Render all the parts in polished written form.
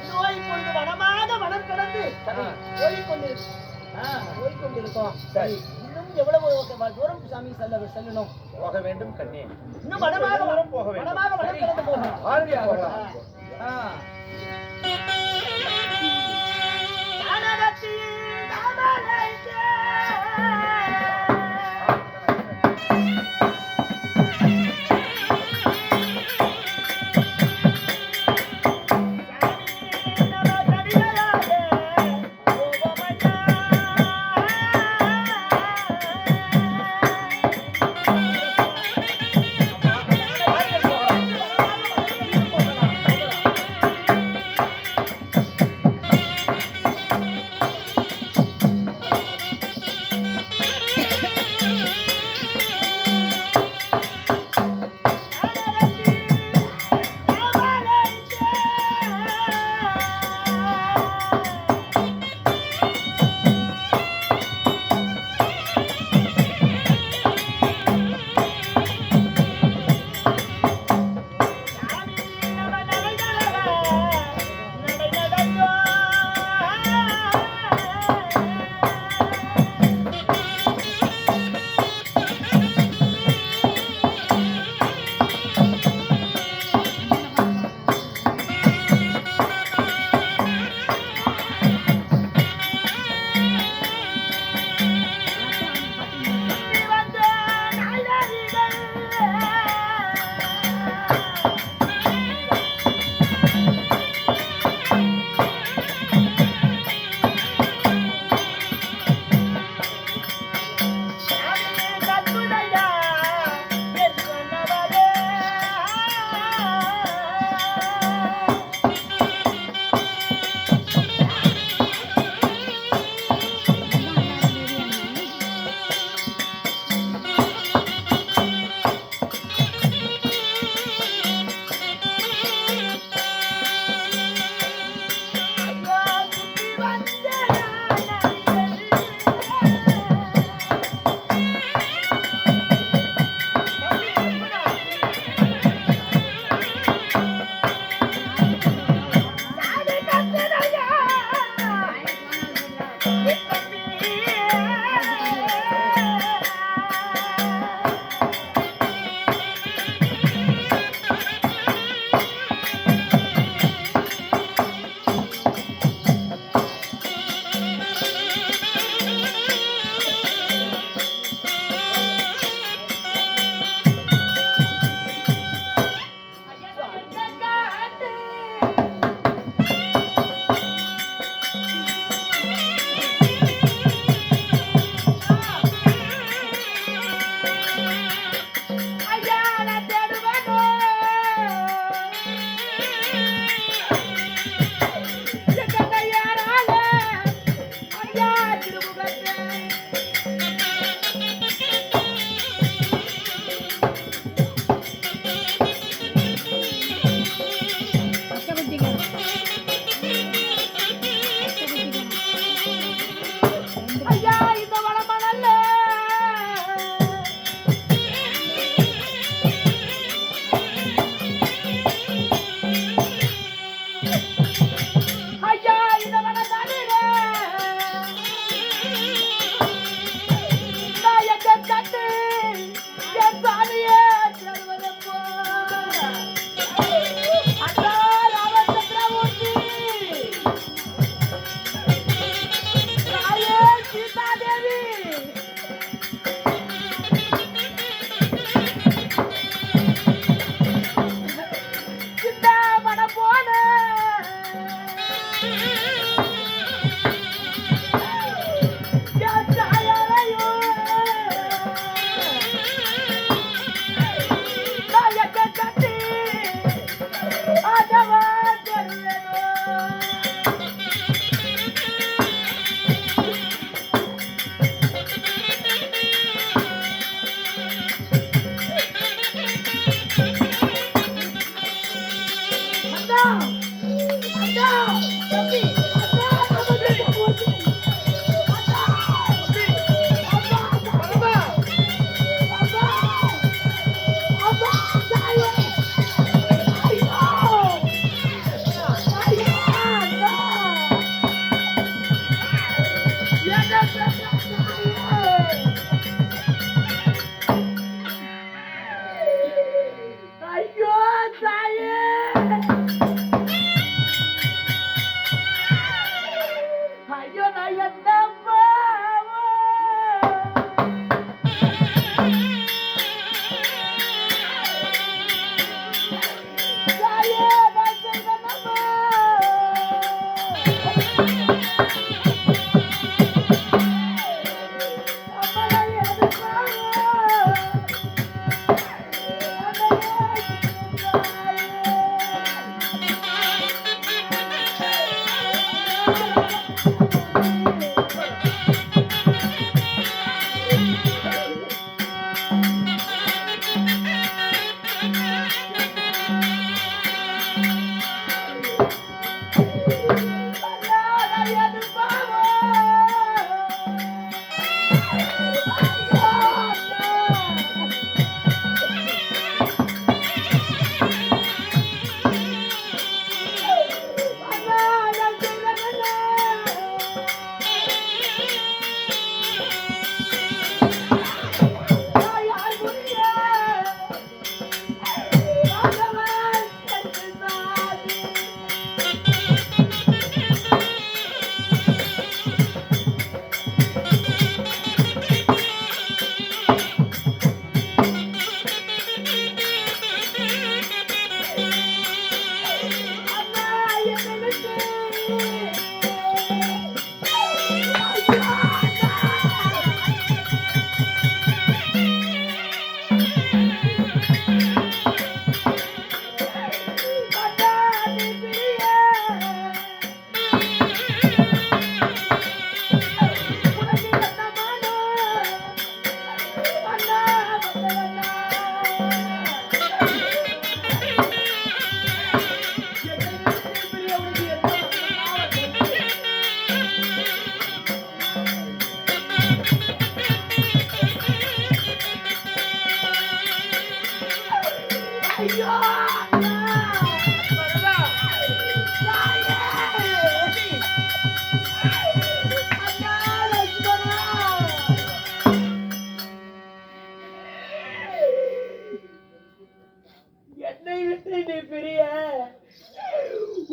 நோய் கொண்டு வனமாக வனம் கடந்து போய்கொண்டிருக்கோம். சரி, இன்னும் எவ்வளவு தூரம் சாமி செல்லணும்? போக வேண்டும் கண்ணே. இன்னும் வனமாக போக வேண்டும். வனம் கடந்து போகணும்.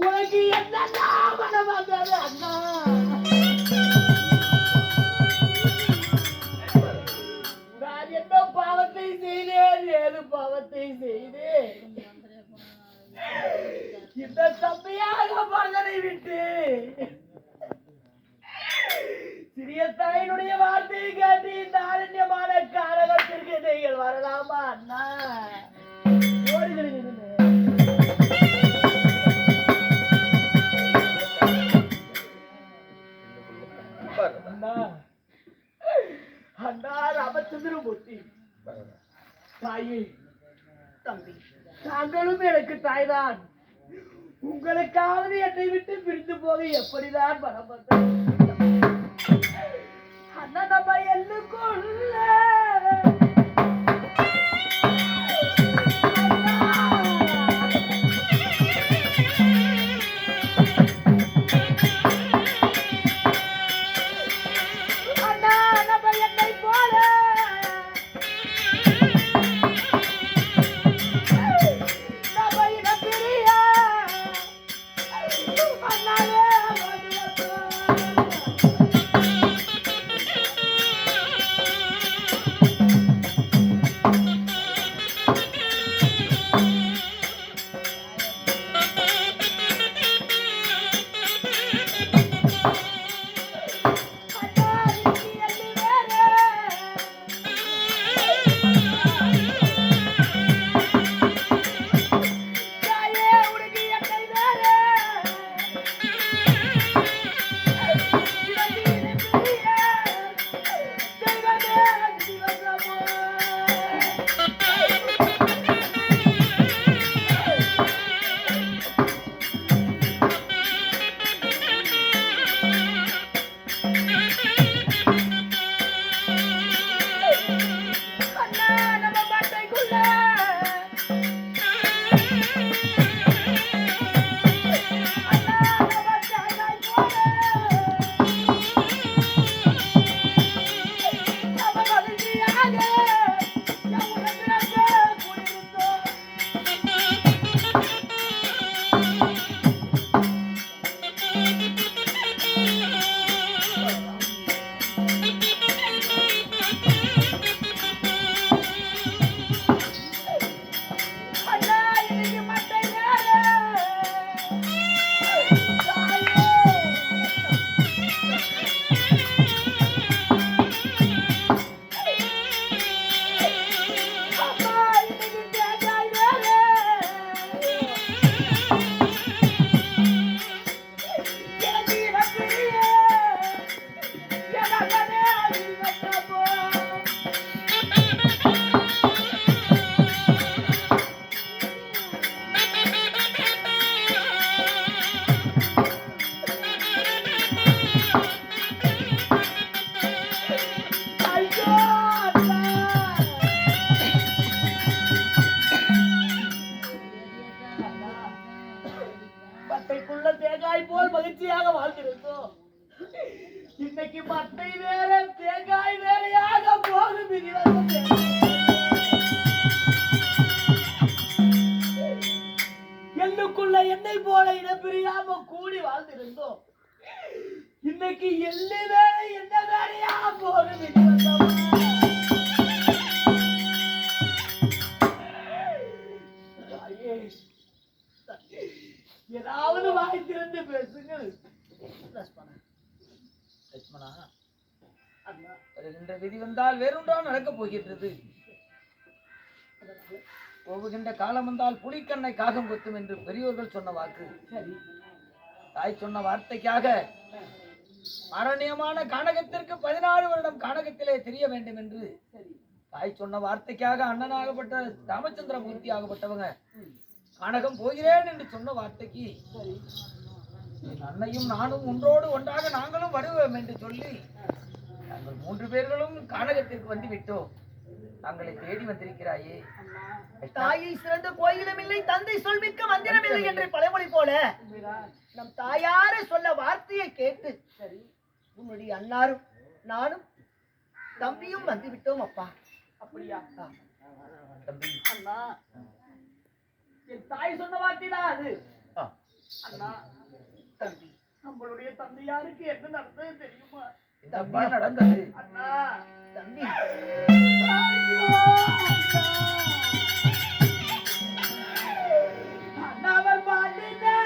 உனக்கு என்னெல்லாம் மனம் வந்தது அண்ணா? நான் என்ன பாவத்தை செய்தேன், ஏது பாவத்தை செய்தேன்? இந்த தம்பியாக மகனை விட்டு சிறிய தாயினுடைய வார்த்தையை கேட்டு இந்த அரண்யமான காரகத்திற்கு நீங்கள் வரலாமா அண்ணா? அண்ணா ராமச்சந்திரமூர்த்தி, தாயே, தம்பி, தாங்களும் எனக்கு தாய்தான். உங்களுக்காவது என்னை விட்டு பிரிந்து போக எப்படிதான் மனம் வந்தது? அண்ணா நம்ம எல்லுக்குள்ள தேங்காய் போல் மகிழ்ச்சியாக வாழ்ந்திருந்தோம். இன்னைக்கு மட்டை வேற தேங்காய் வேறையாக போகும். எள்ளுக்குள்ள எண்ணெய் போல இனப்பிரியாம கூடி வாழ்ந்திருந்தோம். இன்னைக்கு எள்ளு வேற என்ன வேறையா போகும். ஏதாவது வாய் திறந்து பேசுங்கள். வருகின்ற விதி வந்தால் வேறொன்றால் நடக்கப் போகின்றது. போகுகின்ற காலம் வந்தால் புலிக்கண்ணை காகம் கொத்தும் என்று பெரியோர்கள் சொன்ன வாக்கு. சரி, தாய் சொன்ன வார்த்தைக்காக அரண்யமான கானகத்திற்கு 14 வருடம் கானகத்திலே தெரிய வேண்டும் என்று தாய் சொன்ன வார்த்தைக்காக அண்ணனாகப்பட்ட ராமச்சந்திரமூர்த்தி ஆகப்பட்டவங்க கானகம் போகிறேன் என்று சொன்ன வார்த்தைக்கு என் அன்னையும் நானும் ஒன்றோடு ஒன்றாக நாங்களும் வருவோம் என்று சொல்லி நாங்கள் 3 பேர்களும் கானகத்திற்கு வந்து விட்டோம். தங்களை தேடி வந்திருக்கிறாயே. தாயை சிறந்த கோயிலும் இல்லை, தந்தை சொல்மிக்க மந்திரம் இல்லை என்ற பழமொழி போல நம் தாயார சொல்ல வார்த்தையை கேட்டு உன்னுடைய அண்ணாரும் நானும் தம்பியும் வந்து விட்டோம் அப்பா. அப்படியா தம்பி? அண்ணா, என் தாய் சொன்ன வார்த்தை தான் அது. அண்ணா தம்பி, நம்மளுடைய தந்தையாருக்கு என்ன நடந்தது தெரியுமா? இதப்பா நடந்தது அண்ணா தம்பி. அண்ணாவர் பாண்டினா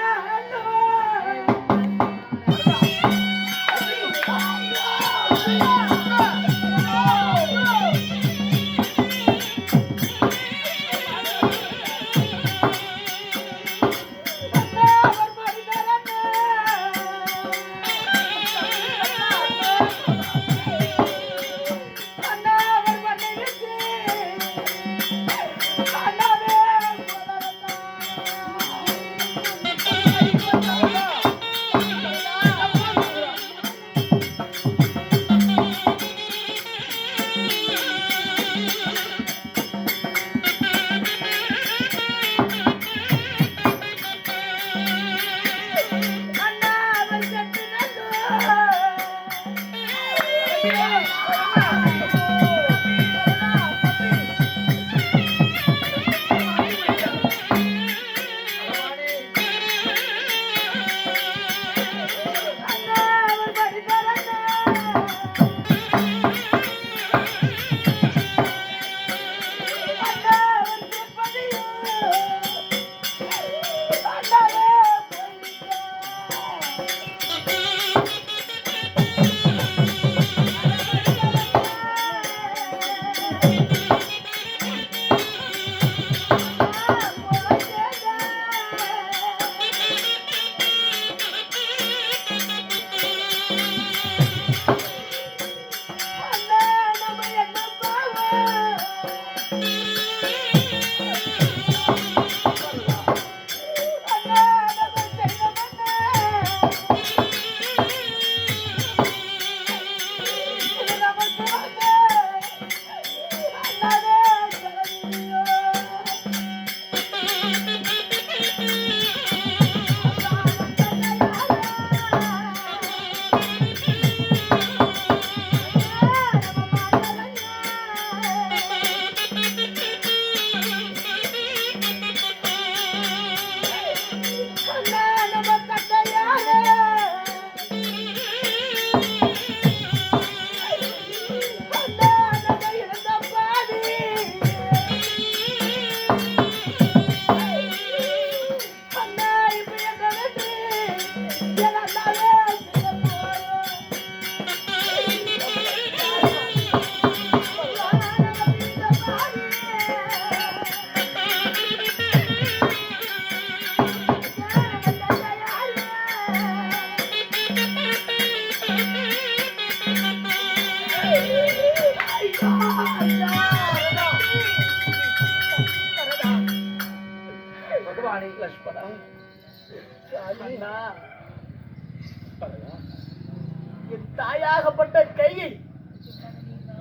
என் தாயாகப்பட்ட கையை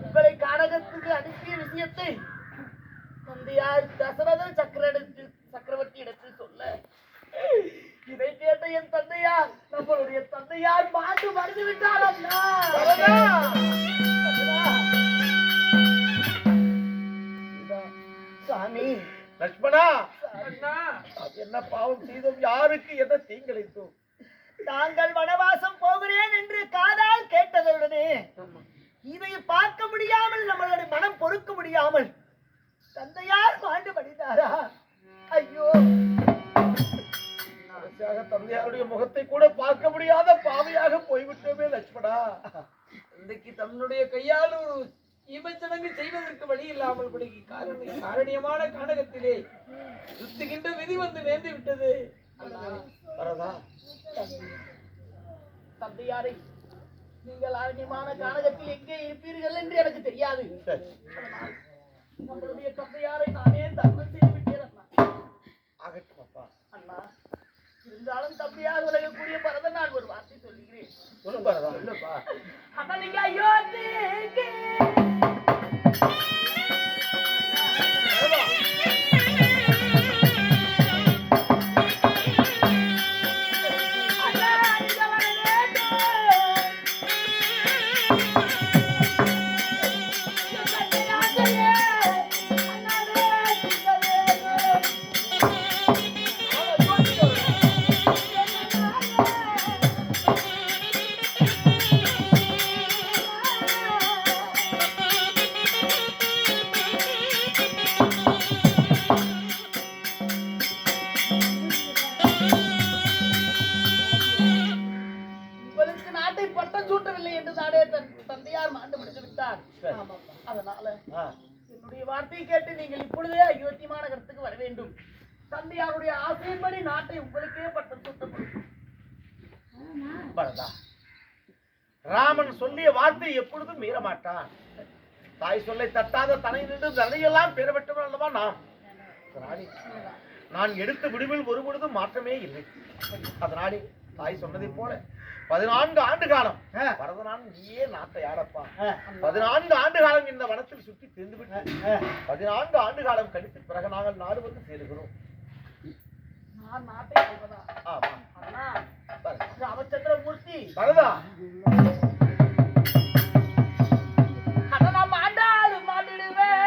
உங்களை கானகத்துக்கு அனுப்பிய விஷயத்தை தந்தையார் தசரத சக்கரவர்த்தி இடத்தில் சொல்ல இதை கேட்ட என் தந்தையார் நம்மளுடைய தந்தையார் பாண்டு மறைந்து விட்டார் அண்ணா. சாமி லட்சுமணா, என்ன பாவம் செய்தோம்? யாருக்கு என்ன தீங்கிழைத்தோம்? தாங்கள் வனவாசம் போகிறேன் என்று காதால் கேட்டதுடனே இதை பார்க்க முடியாமல் நம்மளுடைய மனம் பொறுக்க முடியாமல் தந்தையார் மாண்டு படித்தாரா? ஐயோ, தந்தையாருடைய முகத்தை கூட பார்க்க முடியாத பாவையாக போய்விட்டோமே லட்சுமணா. இன்றைக்கு தன்னுடைய கையால் ஒரு ஈமச்சடங்கு செய்வதற்கு வழி இல்லாமல் காரணியமான கானகத்திலே சுத்துகின்ற விதி வந்து நேர்ந்து விட்டது. தந்தையாரை நீங்கள் அரண்யமான கானகத்தில் எங்கே இருப்பீர்கள் என்று எனக்கு தெரியாது. நம்மளுடைய தந்தையாரை நானே தர்மம் செய்து விட்டேன் அண்ணா. இருந்தாலும் தம்பியாக விலகக்கூடிய பரதன் நான் ஒரு வார்த்தை சொல்லுகிறேன். அண்ணா, நீங்க ஐயோ என்னுடைய தந்தையார் மாண்டு முடித்து விட்டார். அதனால என்னுடைய வார்த்தையை கேட்டு நீங்கள் இப்பொழுதே அயோத்தி மாநகரத்துக்கு வர வேண்டும். தந்தையாருடைய ஆசையின்படி நாட்டை உங்களுக்கே பட்டம் சூட்டப்படும். ராமன் சொல்லிய வார்த்தை எப்பொழுதும் மீற மாட்டான். தாய் சொல்லை தட்டாத தனை நின்று தன்னையெல்லாம் பெற பெற்றவன் அல்லவா நாம். நான் எடுத்த முடிவில் ஒரு பொழுதும் மாற்றமே இல்லை. அதனாலே தாய் சொன்னதை போல 14 ஆண்டு காலம் பரதனான் நீயே நாட்டை ஆடப்பா. 14 ஆண்டு காலம் இந்த வனத்தில் சுற்றி தெரிந்து விட்டு 14 ஆண்டு காலம் கழித்து பிறகு நாங்கள் நாடு வந்து சேருகிறோம். ராமச்சந்திரமூர்த்தி பரதா மாண்டாலும் மாட்டிடுவேன்.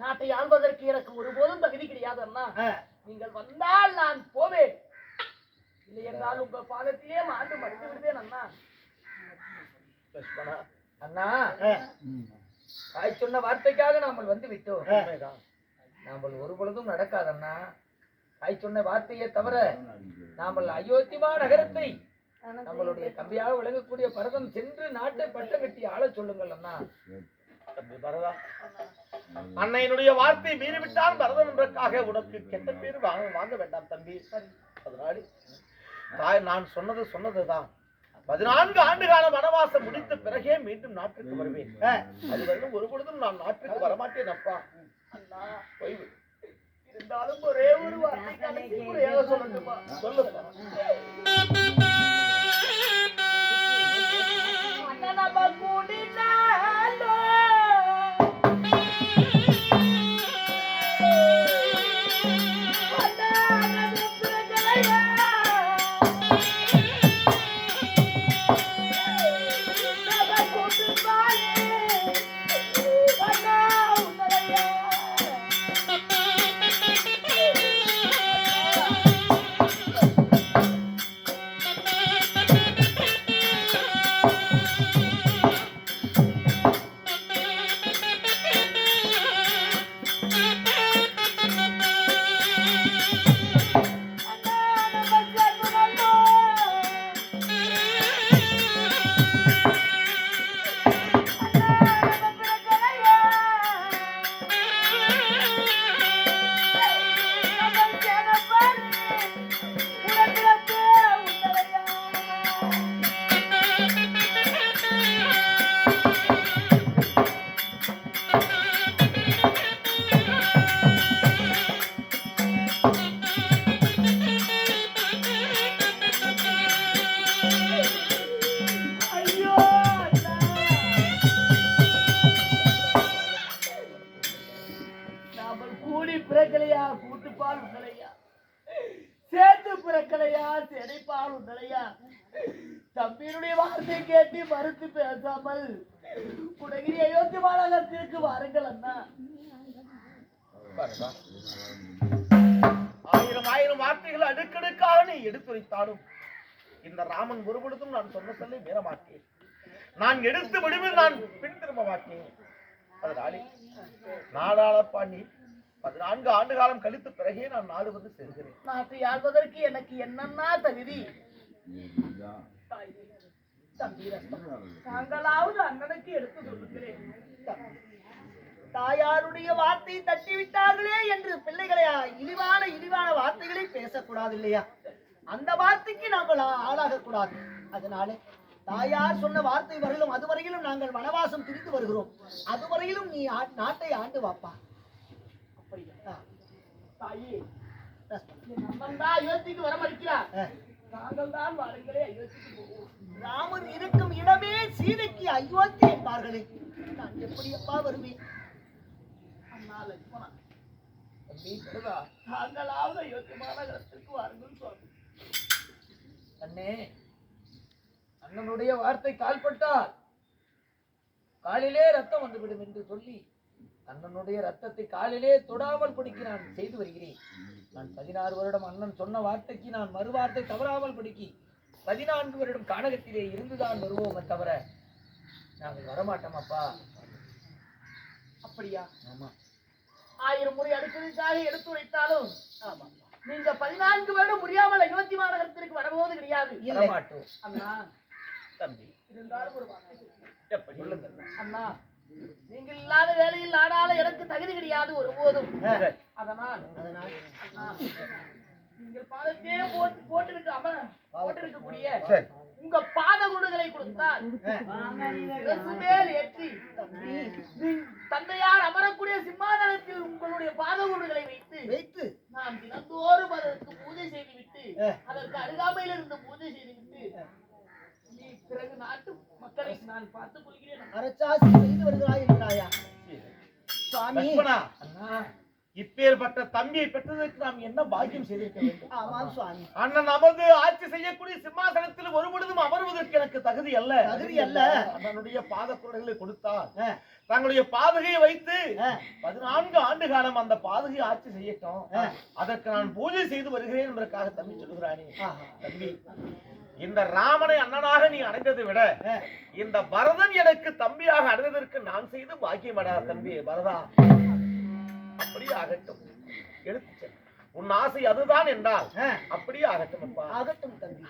நாட்டை ஆள்வதற்கு எனக்கு ஒருபோதும் தகுதி கிடையாது அண்ணா. நீங்கள் வந்தால் நான் போவேன், இல்லை என்றால் உங்கள் பாதத்திலே மாண்டு மடித்து விடுவேன் அண்ணா. அண்ணா தாய் சொன்ன வார்த்தைக்காக நாமல் வந்து விட்டோம். நாமல் ஒரு பொழுதும் நடக்காதண்ணா. தாய் சொன்ன வார்த்தையை தவிர நாமல் அயோத்திமா நகரத்தை நம்மளுடைய தம்பியாக விளங்கக்கூடிய பரதம் சென்று நாட்டை பட்டம் கட்டி ஆள சொல்லுங்கள் அண்ணா. பரதா அன்னையினுடைய வார்த்தை மீறிவிட்டால் பரதம் என்றக்காக உனக்கு கெட்ட பேரு வாங்க வேண்டாம் தம்பி. அதனால தாய் நான் சொன்னதுதான் 14 ஆண்டு கால வனவாசம் முடித்த பிறகே மீண்டும் நாட்டுக்கு வருவேன். அதுவரையும் ஒரு பொழுதும் நான் நாட்டுக்கு வரமாட்டேன் அப்பா. இருந்தாலும் ஒரே ஒரு வார்த்தை சொல்லணுமா? சொல்லுப்பா. பிறக்கலையா கூட்டுப்பால் உண்டலையா, சேர்த்து பிறக்கலையா செடைப்பால் உண்டலையா. தம்பியினுடைய வார்த்தை கேட்டு மறுத்து பேசாமல் குடகிரி அயோத்தி மாநகரத்திற்கு வாருங்கள் அண்ணா. ஆயிரம் வார்த்தைகள் அடுக்கடுக்காக நீ எடுத்துரைத்தாலும் இந்த ராமன் ஒரு பொழுதும் நான் சொன்ன சொல்லை மீற மாட்டேன். நான் எடுத்து முடிவில் நான் பின் திரும்ப மாட்டேன். அதனாலே நாடாளப்பா நீ 14 ஆண்டு காலம் கழித்து பிறகே நான் நாடு வந்து செல்கிறேன். நாட்டை ஆள்வதற்கு எனக்கு என்னன்னா தகுதி? தம்பி தாங்களாவது அண்ணனுக்கு எடுத்து சொல்லுங்களேன். தாயாருடைய வார்த்தையை தட்டி விட்டார்களே என்று பிள்ளைகளை இழிவான வார்த்தைகளை பேசக்கூடாது இல்லையா? அந்த வார்த்தைக்கு நாங்கள் ஆளாக கூடாது. அதனால தாயார் சொன்ன வார்த்தை வரையிலும் அதுவரையிலும் நாங்கள் வனவாசம் திரிந்து வருகிறோம். அதுவரையிலும் நீ நாட்டை ஆண்டு வாப்பா. அப்படியா தாயே? அயோத்திக்கு வர மறுக்கிறார். நாங்கள் தான் வாருங்களே அயோத்திக்கு போவோம். ராமன் இருக்கும் இடமே சீதைக்கு அயோத்தி என்பார்களே, நான் எப்படி அப்பா வருவேன்? அண்ணா லட்சுமணா, நாங்களாவது அயோத்தி மாநகரத்திற்கு வாருங்கள் சுவாமி. அண்ணே, அண்ணனுடைய வார்த்தை கால்பட்டால் காலிலே ரத்தம் வந்துவிடும் என்று சொல்லி அண்ணனுடைய ரத்தத்தை காலிலே தொடாமல் பிடிக்க நான் செய்து வருகிறேன். நான் 16 வருடம் அண்ணன் சொன்ன வார்த்தைக்கு நான் மறுவார்த்தை தவறாமல் பிடிக்கி 14 வருடம் கானகத்திலே இருந்துதான் வருவோமே தவிர நாங்கள் வரமாட்டோம் அப்பா. அப்படியா? ஆமா. 1000 முறை அடுக்கிறதுக்காக எடுத்து வைத்தாலும் ஆமா, நீங்க 14 வருடம் முடியாமல் அயோத்தி மாநகரத்திற்கு வரபோது கிடையாது. வரமாட்டோம் அண்ணா. தம்பி இருந்தாலும் ஒரு வார்த்தை எப்படி சொல்லுங்க அண்ணா, நீங்கள் இல்லாத வேலையில் ஆடால எனக்கு தகுதி கிடையாது ஒருபோதும். அதனால் அண்ணா, நீங்கள் பாதத்தே போட்டிருக்கக்கூடிய உங்க பாத குண்டுகளை கொடுத்தால் மேல் ஏற்றி தந்தையார் அமரக்கூடிய சிம்மாசனத்தில் உங்களுடைய பாத குண்டுகளை வைத்து நாம் தினந்தோறும் அதற்கு பூஜை செய்துவிட்டு அதற்கு அருகாமையில் இருந்து பூஜை செய்துவிட்டு பிறகு நாட்டு மக்களை நான் பார்த்துக் கொள்கிறேன். அரசாட்சி செய்து வருகிறாய் என்கிறாயா சுவாமி? அண்ணா, இப்பேற்பட்ட தம்பியை பெற்றதற்கு நாம் என்ன பாக்கியம் செய்திருக்க வேண்டும்? ஆமாம் சுவாமி. அண்ணன் நமது ஆட்சி செய்யக்கூடிய சிம்மாசனத்தில் ஒரு பொழுதும் அமர்வதற்கு எனக்கு தகுதி அல்ல. அண்ணனுடைய பாத குரல்களை கொடுத்தால் தங்களுடைய பாதகையை வைத்து 14 ஆண்டு காலம் அந்த பாதகை ஆட்சி செய்யட்டும், அதற்கு நான் பூஜை செய்து வருகிறேன் என்பதற்காக தம்பி சொல்லுகிறானே. தம்பி, இந்த ராமனை அண்ணனாக நீ அடைந்ததை விட இந்த பரதன் எனக்கு தம்பியாக அடைந்ததற்கு நான் செய்து பாக்கியமடா தம்பி பரதா. அப்படியே ஆகட்டும், எடுத்து செல். உன் ஆசை அதுதான் என்றால் அப்படியே ஆகட்டும் அப்பா. ஆகட்டும் தம்பி.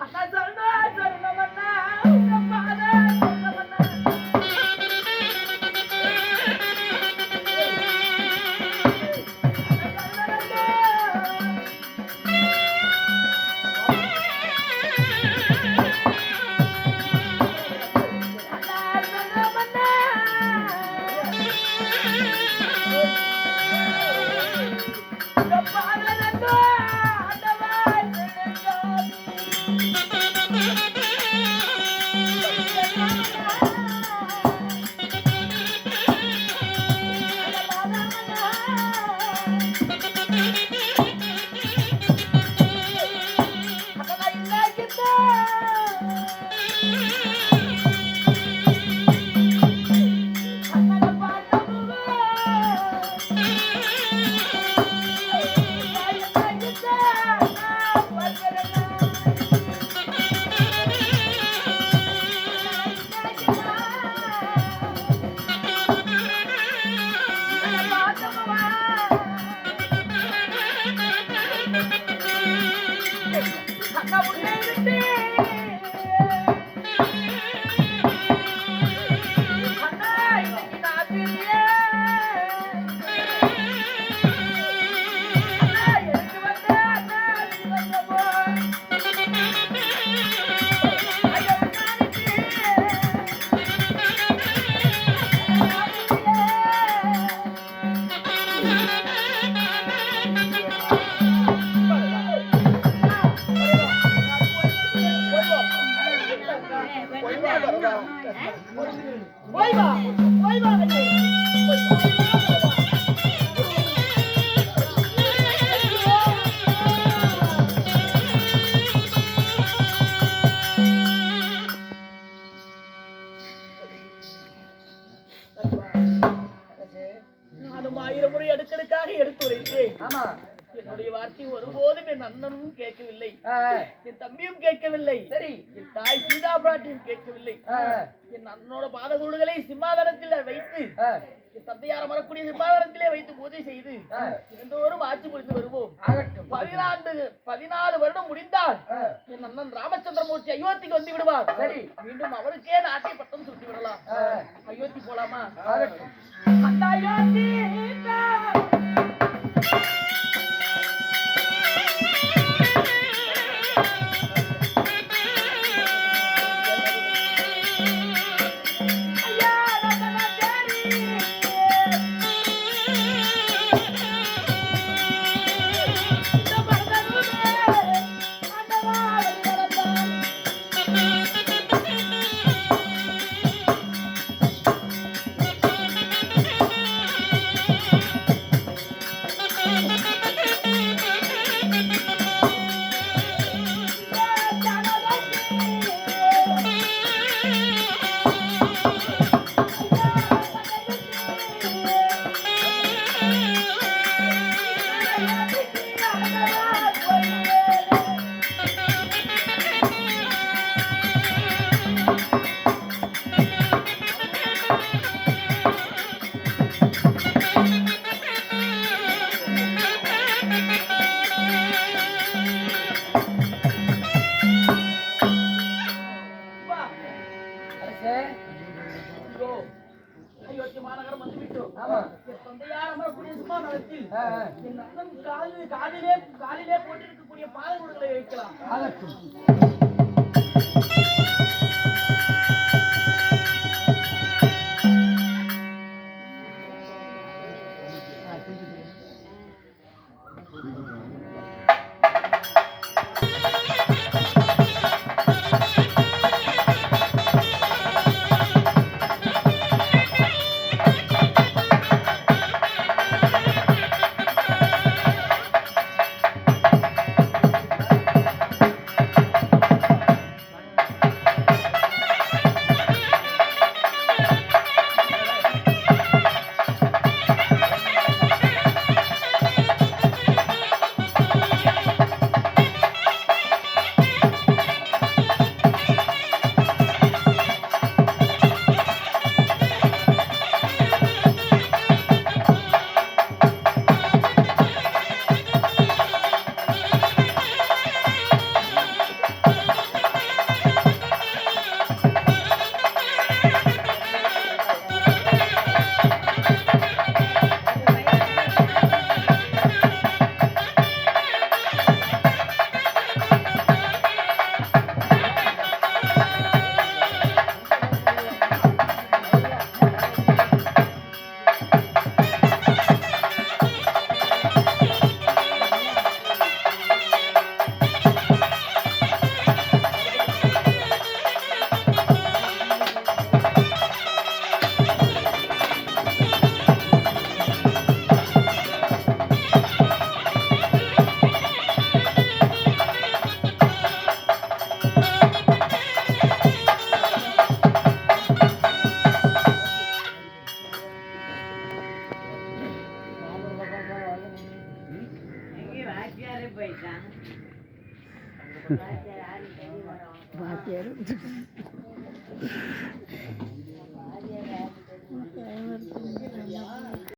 நானும் 1000 முறை அடுக்கடுக்காக எடுத்து வைத்தேன். ஆமா, என்னுடைய வார்த்தை ஒருபோதும் என் அண்ணனும் கேட்கவில்லை, என் தம்பியும் கேட்கவில்லை, சரி என் தாய் சீதா பிராட்டியும் கேட்கவில்லை. என் அண்ணனோட பாதகூடுகளை சிம்மாதனத்தில் வைத்து தந்தையார் அமரக்கூடிய சிம்மாசனத்திலே வைத்து பூஜை செய்து தினந்தோறும் ஆட்சி புரிந்து வருவோம். 14 வருடம் முடிந்தால் என் அண்ணன் ராமச்சந்திரமூர்த்தி அயோத்திக்கு வந்து விடுவார். சரி, மீண்டும் அவருக்கே நாட்டை பட்டம் சுட்டி விடலாம். அயோத்தி போலாமா? அந்த அயோத்தி அயோத்தி மாநகரம் வந்து விட்டோம். தந்தையார் அமரக்கூடிய சிம்மாசனத்தில் என் அண்ணன் காலிலே போட்டிருக்கக்கூடிய பாதங்களை வைக்கலாம். வாத்தியார்